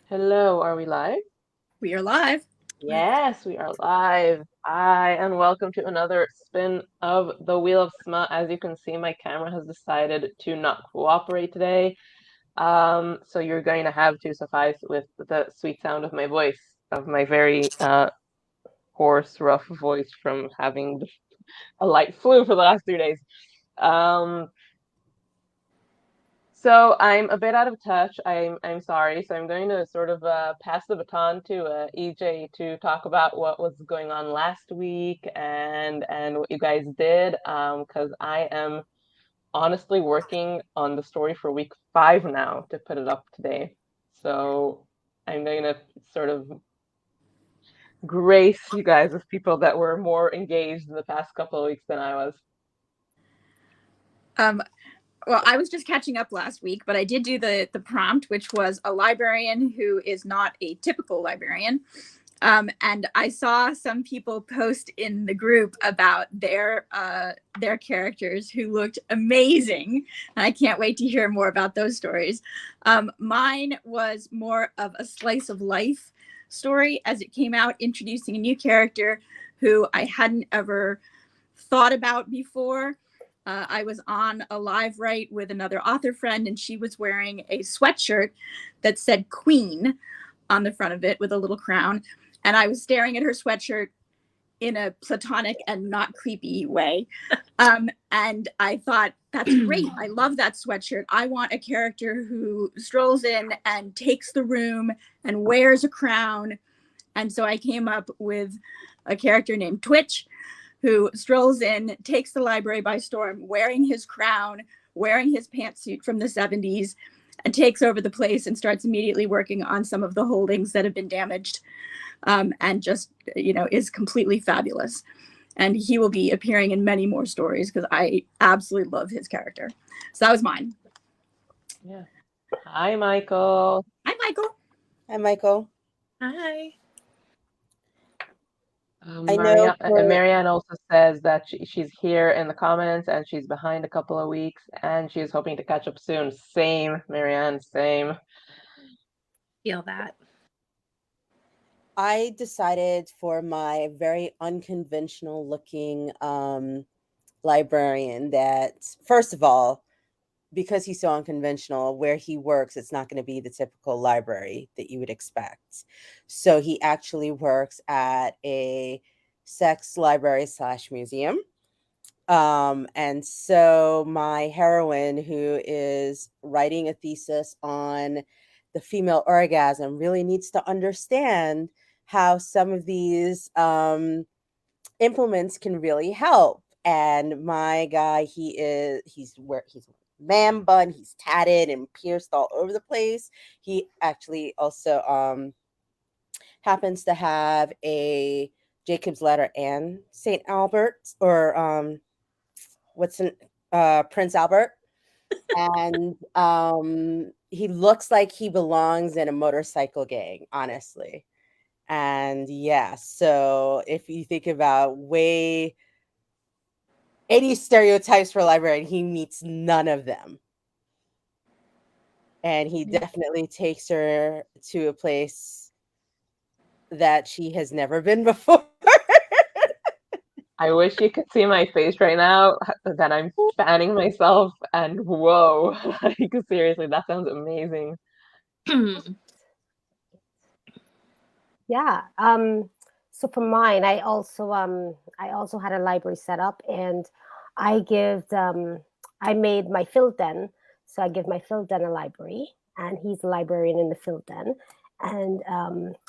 Hello, are we live? We are live. Yes, we are live. Hi, and welcome to another spin of the Wheel of Smut. As you can see, my camera has decided to not cooperate today. So you're going to have to suffice with the sweet sound of my voice, of my very hoarse, rough voice from having a light flu for the last 3 days. Um, So I'm a bit out of touch. I'm sorry. So I'm going to sort of pass the baton to EJ to talk about what was going on last week and what you guys did. Because I am honestly working on the story for week 5 now to put it up today. So I'm going to sort of grace you guys with people that were more engaged in the past couple of weeks than I was. Um, well, I was just catching up last week, but I did do the prompt, which was a librarian who is not a typical librarian. And I saw some people post in the group about their characters who looked amazing. I can't wait to hear more about those stories. Mine was more of a slice of life story as it came out, introducing a new character who I hadn't ever thought about before. I was on a live write with another author friend, and she was wearing a sweatshirt that said Queen on the front of it with a little crown. And I was staring at her sweatshirt in a platonic and not creepy way. And I thought, that's great. I love that sweatshirt. I want a character who strolls in and takes the room and wears a crown. And so I came up with a character named Twitch, who strolls in, takes the library by storm, wearing his crown, wearing his pantsuit from the 70s, and takes over the place and starts immediately working on some of the holdings that have been damaged, and just, is completely fabulous. And he will be appearing in many more stories because I absolutely love his character. So that was mine. Yeah. Hi, Michael. Hi, Michael. Hi, Michael. Hi. I know for Marianne also says that she's here in the comments and she's behind a couple of weeks and she's hoping to catch up soon. Same, Marianne, same. Feel that. I decided for my very unconventional looking librarian that, first of all, because he's so unconventional, where he works, it's not going to be the typical library that you would expect. So he actually works at a sex library slash museum. And so my heroine, who is writing a thesis on the female orgasm, really needs to understand how some of these implements can really help. And my guy, he's man bun, he's tatted and pierced all over the place. He actually also happens to have a Jacob's Ladder and St. Albert, or what's an Prince Albert, and he looks like he belongs in a motorcycle gang, honestly. And yeah, so if you think about way 80 stereotypes for a librarian, he meets none of them. And he definitely takes her to a place that she has never been before. I wish you could see my face right now that I'm fanning myself and whoa, like seriously, that sounds amazing. Yeah. So for mine, I also had a library set up, and I give I made my field den. So I give my field den a library, and he's a librarian in the field den. And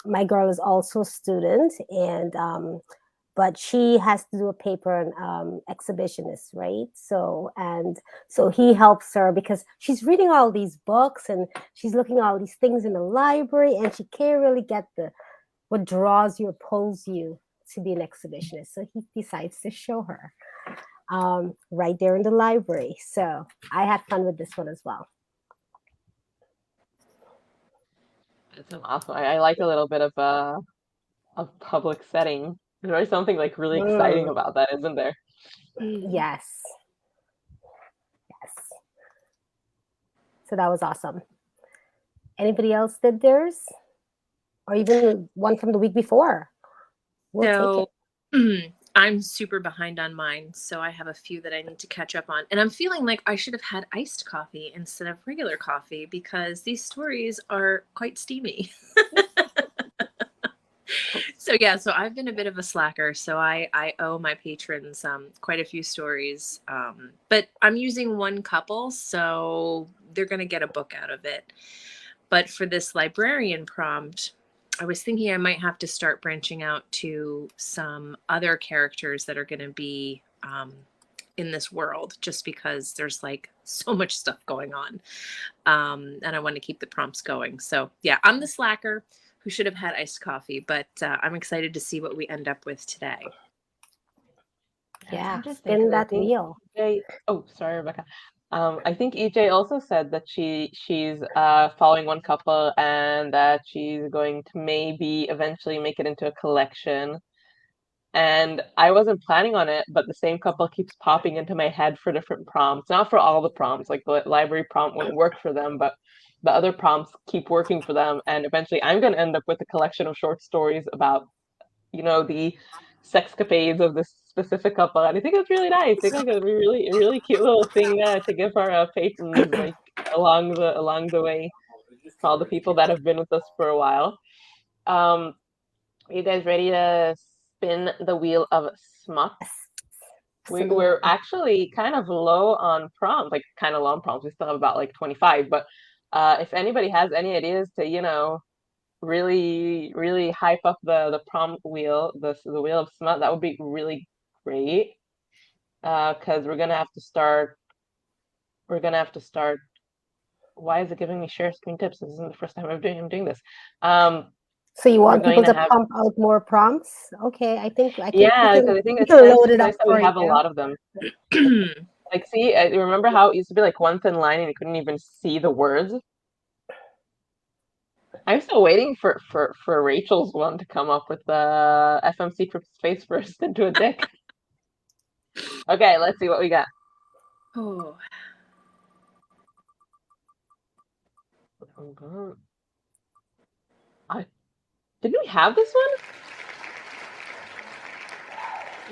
my girl is also a student, and but she has to do a paper on exhibitionist, right? So he helps her because she's reading all these books and she's looking at all these things in the library, and she can't really get the what draws you or pulls you to be an exhibitionist. So he decides to show her right there in the library. So I had fun with this one as well. It's awesome. I like a little bit of a public setting. There's something like really exciting Mm, about that, isn't there? yes. Yes. So that was awesome. Anybody else did theirs? or even one from the week before. We'll take it. I'm super behind on mine, so I have a few that I need to catch up on. And I'm feeling like I should have had iced coffee instead of regular coffee because these stories are quite steamy. So I've been a bit of a slacker. So I owe my patrons quite a few stories. But I'm using one couple, so they're going to get a book out of it. But for this librarian prompt, I was thinking I might have to start branching out to some other characters that are going to be in this world, just because there's like so much stuff going on. And I want to keep the prompts going. So yeah, I'm the slacker who should have had iced coffee, but I'm excited to see what we end up with today. Yeah, Interesting, spin 'cause I that think wheel. oh, sorry, Rebecca. I think EJ also said that she's following one couple and that she's going to maybe eventually make it into a collection. And I wasn't planning on it, but the same couple keeps popping into my head for different prompts. Not for all the prompts, like the library prompt wouldn't work for them, but the other prompts keep working for them. And eventually I'm going to end up with a collection of short stories about, the sexcapades of this specific couple. And I think it's really nice. I think like, it'd be really, a really cute little thing to give our patrons, like, along the way, for all the people that have been with us for a while. Are you guys ready to spin the wheel of smut? We're actually kind of low on prompts, like kind of low on prompts. We still have about like 25, but if anybody has any ideas to, really, really hype up the prompt wheel, the wheel of smut, that would be really great. Because we're gonna have to start. We're gonna have to start. Why is it giving me share screen tips? This isn't the first time I'm doing this. So you We're want going people to to have pump out more prompts? Okay, I think Yeah, because I think we it's can nice. load It's it nice up that we for have a you. lot of them. Like, see, remember how it used to be like one thin line and you couldn't even see the words? I'm still waiting for Rachel's one to come up with the FMC from space first into a dick. Okay, let's see what we got. Oh, Didn't we have this one?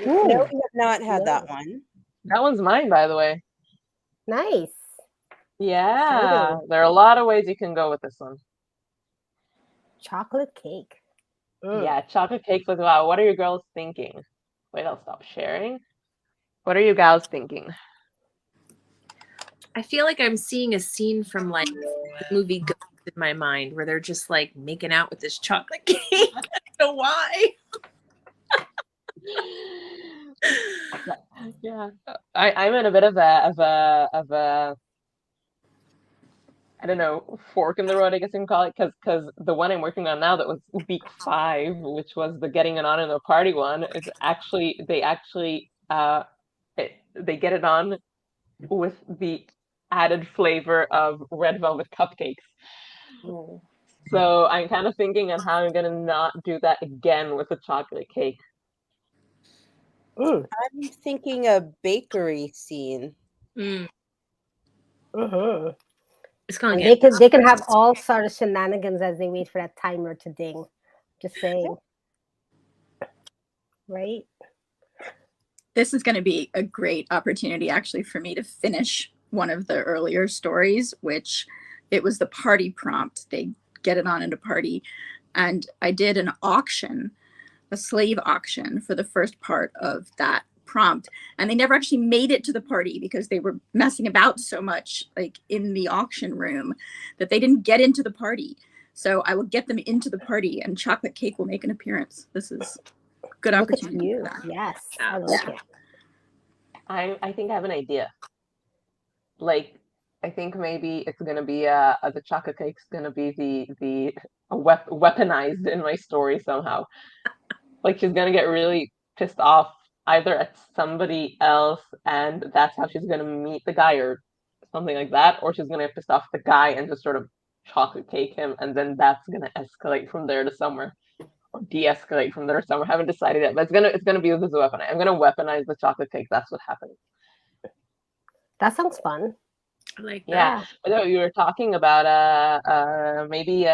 No, Ooh, we have not had yeah. that one. That one's mine, by the way. Nice. Yeah, Exciting. there are a lot of ways you can go with this one. Chocolate cake. Yeah, chocolate cakes with wow. What are you girls thinking? Wait, I'll stop sharing. What are you gals thinking? I feel like I'm seeing a scene from like the movie Ghost in my mind where they're just like making out with this chocolate cake. I don't know why. Yeah, I'm in a bit of a I don't know, fork in the road, I guess you can call it, because the one I'm working on now that was week 5, which was the getting it on in the party one, is actually they get it on with the added flavor of red velvet cupcakes. Oh. So I'm kind of thinking on how I'm gonna not do that again with a chocolate cake. Mm. I'm thinking a bakery scene. Mm. Mm-hmm. It's gonna And get they can have all sort of shenanigans as they wait for that timer to ding. Just saying. Right? This is going to be a great opportunity actually for me to finish one of the earlier stories, which it was the party prompt. They get it on at a party. And I did an auction, a slave auction for the first part of that prompt. And they never actually made it to the party because they were messing about so much like in the auction room that they didn't get into the party. So I will get them into the party and chocolate cake will make an appearance. This is a good Look at opportunity you. for that. Yes. I like it. I think I have an idea. Like, I think maybe it's gonna be the chocolate cake's gonna be the weaponized in my story somehow. Like, she's gonna get really pissed off either at somebody else, and that's how she's gonna meet the guy or something like that, or she's gonna get pissed off the guy and just sort of chocolate cake him, and then that's gonna escalate from there to somewhere. Or de-escalate from there to somewhere. I haven't decided yet, but it's gonna be used as a weapon. I'm gonna weaponize the chocolate cake. That's what happens. That sounds fun. I like that. Yeah. But no, you were talking about maybe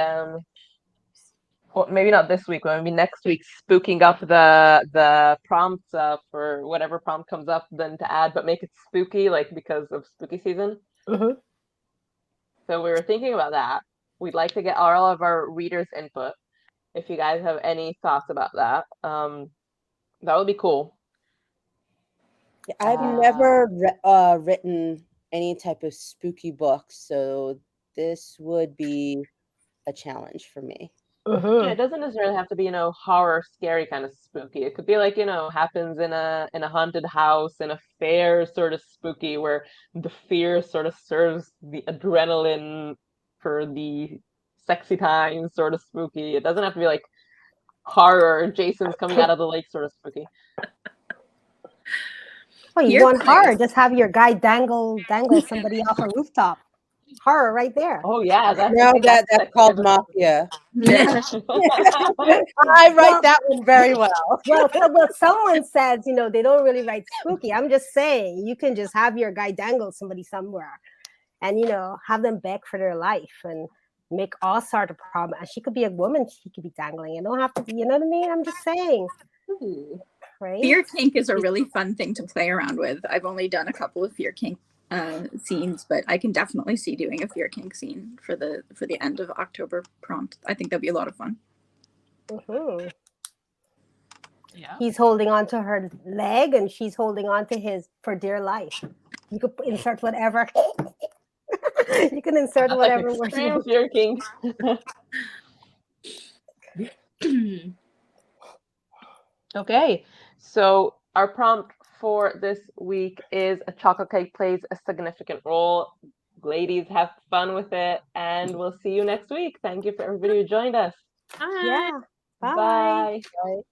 Well, maybe not this week, but maybe next week, spooking up the prompts for whatever prompt comes up, then to add, but make it spooky, like because of spooky season. Mm-hmm. So we were thinking about that. We'd like to get all of our readers' input. If you guys have any thoughts about that, that would be cool. I've never written any type of spooky book, so this would be a challenge for me. Yeah, it doesn't necessarily have to be, horror, scary kind of spooky. It could be like, happens in a haunted house, in a fair sort of spooky, where the fear sort of serves the adrenaline for the sexy time sort of spooky. It doesn't have to be like horror, Jason's coming out of the lake sort of spooky. Oh, you Fear want horror? plays. Just have your guy dangle somebody off a rooftop. Horror right there. Oh yeah, No, that's sexy called type of mafia. Yeah. I write that one very well. Well, someone says, they don't really write spooky. I'm just saying, you can just have your guy dangle somebody somewhere and, have them beg for their life and make all sort of problem. And she could be a woman. She could be dangling. It don't have to be, you know what I mean? I'm just saying. Ooh. Right? Fear kink is a really fun thing to play around with. I've only done a couple of fear kink scenes, but I can definitely see doing a fear kink scene for the end of October prompt. I think that'd be a lot of fun. Mm-hmm. Yeah. He's holding on to her leg and she's holding on to his for dear life. You could insert whatever. You can insert whatever word you want. Fear king. Okay, so our prompt for this week is a chocolate cake plays a significant role. Ladies, have fun with it, and we'll see you next week. Thank you for everybody who joined us. Bye. Yeah. Bye. Bye. Right?